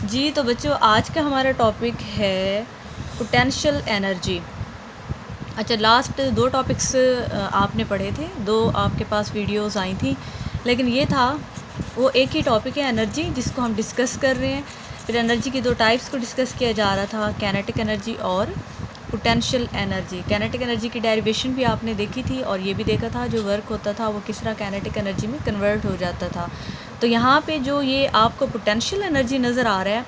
जी, तो बच्चों आज का हमारा टॉपिक है पोटेंशियल एनर्जी। अच्छा, लास्ट 2 टॉपिक्स आपने पढ़े थे, 2 आपके पास वीडियोज़ आई थी, लेकिन ये था वो एक ही टॉपिक है एनर्जी जिसको हम डिस्कस कर रहे हैं। फिर एनर्जी की 2 टाइप्स को डिस्कस किया जा रहा था, काइनेटिक एनर्जी और पोटेंशियल एनर्जी। काइनेटिक एनर्जी की डेरिवेशन भी आपने देखी थी और ये भी देखा था जो वर्क होता था वो किस तरह काइनेटिक एनर्जी में कन्वर्ट हो जाता था। तो यहाँ पे जो ये आपको पोटेंशियल एनर्जी नज़र आ रहा है,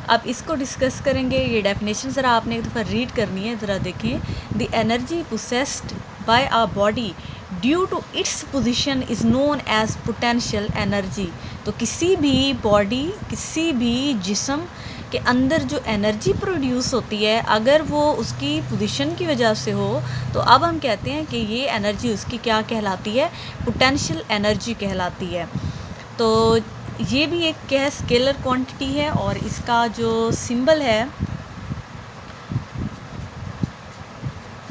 अब इसको डिस्कस करेंगे। ये डेफिनेशन ज़रा आपने एक दफ़ा रीड करनी है, ज़रा देखें। The energy possessed by a body due to its position is known as potential energy. तो किसी भी बॉडी, किसी भी जिस्म के अंदर जो एनर्जी प्रोड्यूस होती है, अगर वो उसकी पोजीशन की वजह से हो, तो अब हम कहते हैं कि ये एनर्जी उसकी क्या कहलाती है, पोटेंशियल एनर्जी कहलाती है। तो ये भी एक क्या है, स्केलर क्वांटिटी है और इसका जो सिंबल है,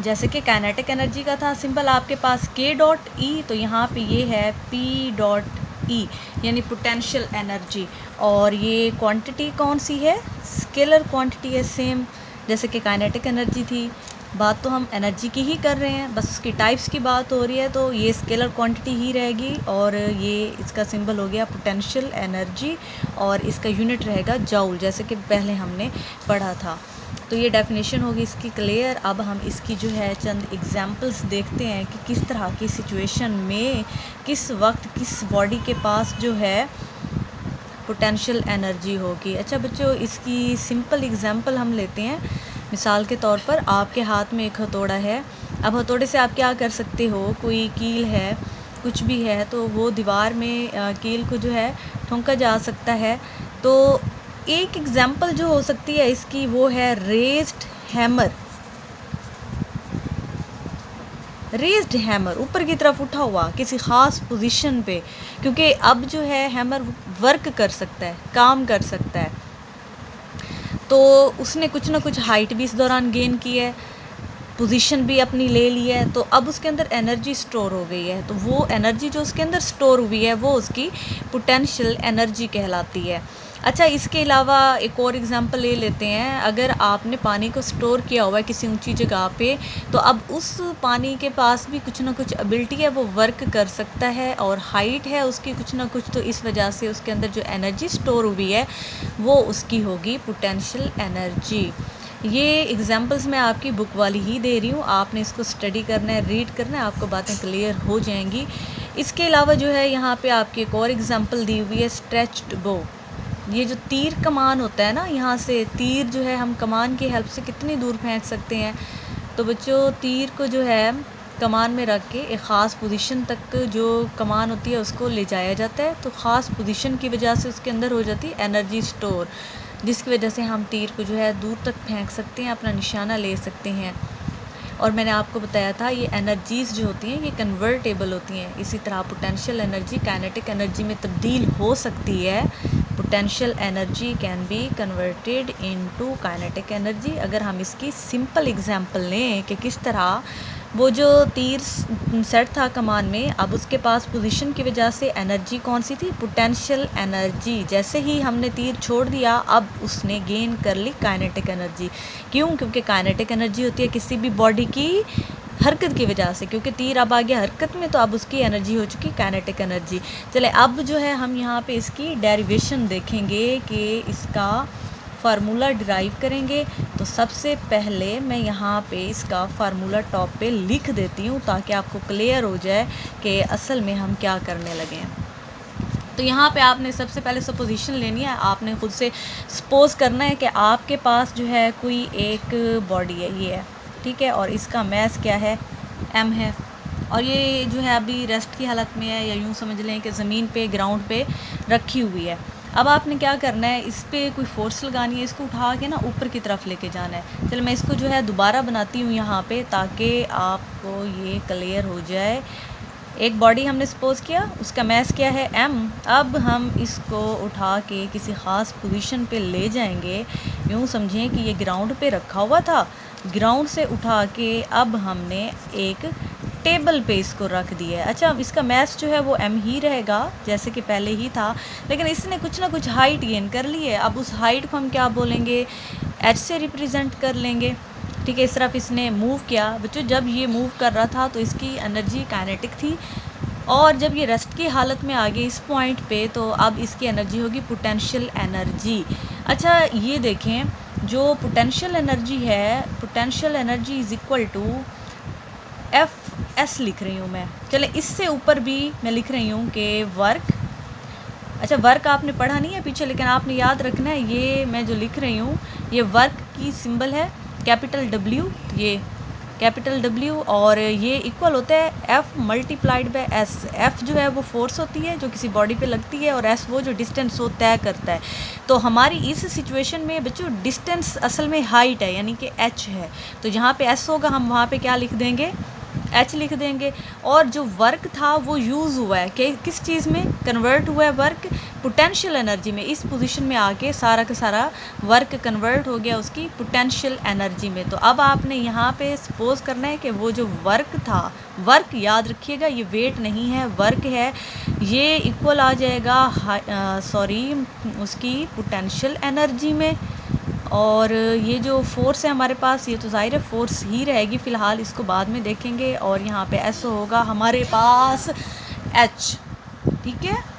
जैसे कि काइनेटिक एनर्जी का था सिंबल आपके पास K.E, तो यहाँ पे ये है P.E यानी पोटेंशियल एनर्जी। और ये क्वांटिटी कौन सी है, स्केलर क्वांटिटी है, सेम जैसे कि काइनेटिक एनर्जी थी। बात तो हम एनर्जी की ही कर रहे हैं, बस उसकी टाइप्स की बात हो रही है, तो ये स्केलर क्वांटिटी ही रहेगी। और ये इसका सिंबल हो गया पोटेंशियल एनर्जी और इसका यूनिट रहेगा जूल, जैसे कि पहले हमने पढ़ा था। तो ये डेफिनेशन होगी इसकी क्लियर। अब हम इसकी जो है चंद एग्जांपल्स देखते हैं कि किस तरह की सिचुएशन में, किस वक्त, किस बॉडी के पास जो है पोटेंशियल एनर्जी होगी। अच्छा बच्चों, इसकी सिंपल एग्जांपल हम लेते हैं। मिसाल के तौर पर आपके हाथ में एक हथौड़ा है। अब हथौड़े से आप क्या कर सकते हो, कोई कील है, कुछ भी है, तो वो दीवार में कील को जो है ठोंका जा सकता है। तो एक एग्जांपल जो हो सकती है इसकी वो है रेज्ड हैमर। रेज्ड हैमर ऊपर की तरफ उठा हुआ किसी ख़ास पोजीशन पे, क्योंकि अब जो है हैमर वर्क कर सकता है, काम कर सकता है, तो उसने कुछ ना कुछ हाइट भी इस दौरान गेन की है, पोजीशन भी अपनी ले ली है, तो अब उसके अंदर एनर्जी स्टोर हो गई है। तो वो एनर्जी जो उसके अंदर स्टोर हुई है वो उसकी पोटेंशियल एनर्जी कहलाती है। अच्छा, इसके अलावा एक और एग्जांपल ले लेते हैं। अगर आपने पानी को स्टोर किया हुआ है किसी ऊंची जगह पे, तो अब उस पानी के पास भी कुछ ना कुछ एबिलिटी है, वो वर्क कर सकता है और हाइट है उसकी कुछ ना कुछ, तो इस वजह से उसके अंदर जो एनर्जी स्टोर हुई है वो उसकी होगी पोटेंशियल एनर्जी। ये एग्जांपल्स मैं आपकी बुक वाली ही दे रही हूँ, आपने इसको स्टडी करना है, रीड करना है, आपको बातें क्लियर हो जाएंगी। इसके अलावा जो है यहाँ पे आपकी एक और एग्जांपल दी हुई है स्ट्रेच्ड बो। ये जो तीर कमान होता है ना, यहाँ से तीर जो है हम कमान की हेल्प से कितनी दूर फेंक सकते हैं। तो बच्चों, तीर को जो है कमान में रख के एक ख़ास पोजीशन तक जो कमान होती है उसको ले जाया जाता है, तो ख़ास पोजीशन की वजह से उसके अंदर हो जाती है एनर्जी स्टोर, जिसकी वजह से हम तीर को जो है दूर तक फेंक सकते हैं, अपना निशाना ले सकते हैं। और मैंने आपको बताया था ये एनर्जीज़ जो होती हैं ये कन्वर्टेबल होती हैं। इसी तरह पोटेंशियल एनर्जी काइनेटिक एनर्जी में तब्दील हो सकती है। Potential energy can be converted into kinetic energy. अगर हम इसकी सिंपल एग्जांपल लें कि किस तरह वो जो तीर सेट था कमान में, अब उसके पास पोजीशन की वजह से एनर्जी कौन सी थी, पोटेंशियल एनर्जी। जैसे ही हमने तीर छोड़ दिया, अब उसने गेन कर ली काइनेटिक एनर्जी। क्यों? क्योंकि काइनेटिक एनर्जी होती है किसी भी बॉडी की हरकत की वजह से, क्योंकि तीर अब आ गया हरकत में, तो अब उसकी एनर्जी हो चुकी काइनेटिक एनर्जी। चले अब जो है हम यहाँ पे इसकी डेरिवेशन देखेंगे कि इसका फार्मूला डिराइव करेंगे। तो सबसे पहले मैं यहाँ पे इसका फार्मूला टॉप पे लिख देती हूँ ताकि आपको क्लियर हो जाए कि असल में हम क्या करने लगे हैं। तो यहाँ पे आपने सबसे पहले सपोजिशन लेनी है। आपने खुद से सपोज करना है कि आपके पास जो है कोई एक बॉडी है, ये है, ठीक है, और इसका मैस क्या है, m है, और ये जो है अभी रेस्ट की हालत में है, या यूँ समझ लें कि ज़मीन पे, ग्राउंड पे रखी हुई है। अब आपने क्या करना है, इस पर कोई फोर्स लगानी है, इसको उठा के ना ऊपर की तरफ लेके जाना है। चलो मैं इसको जो है दोबारा बनाती हूँ यहाँ पे ताकि आपको ये क्लियर हो जाए। एक बॉडी हमने सपोज किया, उसका मैस क्या है, m। अब हम इसको उठा के किसी ख़ास पोजीशन पे ले जाएंगे। यूँ समझें कि ये ग्राउंड पे रखा हुआ था, ग्राउंड से उठा के अब हमने एक टेबल पे इसको रख दिया है। अच्छा, इसका मैथ जो है वो m ही रहेगा जैसे कि पहले ही था, लेकिन इसने कुछ ना कुछ हाइट गेन कर ली है। अब उस हाइट को हम क्या बोलेंगे, h से रिप्रेजेंट कर लेंगे। ठीक है, इस तरफ इसने मूव किया। बच्चों जब ये मूव कर रहा था तो इसकी एनर्जी काइनेटिक थी, और जब ये रेस्ट की हालत में आ गई इस पॉइंट पे तो अब इसकी एनर्जी होगी पोटेंशियल एनर्जी। अच्छा ये देखें, जो पोटेंशियल एनर्जी है, potential energy is equal to F S लिख रही हूँ मैं। चले इससे ऊपर भी मैं लिख रही हूँ कि वर्क, अच्छा वर्क आपने पढ़ा नहीं है पीछे, लेकिन आपने याद रखना है ये मैं जो लिख रही हूँ ये वर्क की सिंबल है कैपिटल W, ये कैपिटल W, और ये इक्वल होता है F multiplied by S। F जो है वो फोर्स होती है जो किसी बॉडी पे लगती है, और S वो जो डिस्टेंस वो तय करता है। तो हमारी इस सिचुएशन में बच्चों डिस्टेंस असल में हाइट है, यानी कि h है। तो जहाँ पे S होगा हम वहाँ पे क्या लिख देंगे, h लिख देंगे। और जो वर्क था वो यूज़ हुआ है कि किस चीज़ में कन्वर्ट हुआ है, वर्क पोटेंशियल एनर्जी में। इस पोजीशन में आके सारा का सारा वर्क कन्वर्ट हो गया उसकी पोटेंशियल एनर्जी में। तो अब आपने यहाँ पे सपोज करना है कि वो जो वर्क था, वर्क याद रखिएगा ये वेट नहीं है, वर्क है, ये इक्वल आ जाएगा उसकी पोटेंशियल एनर्जी में। और ये जो फोर्स है हमारे पास, ये तो ज़ाहिर है फोर्स ही रहेगी फ़िलहाल, इसको बाद में देखेंगे। और यहाँ पे ऐसा होगा हमारे पास h, ठीक है।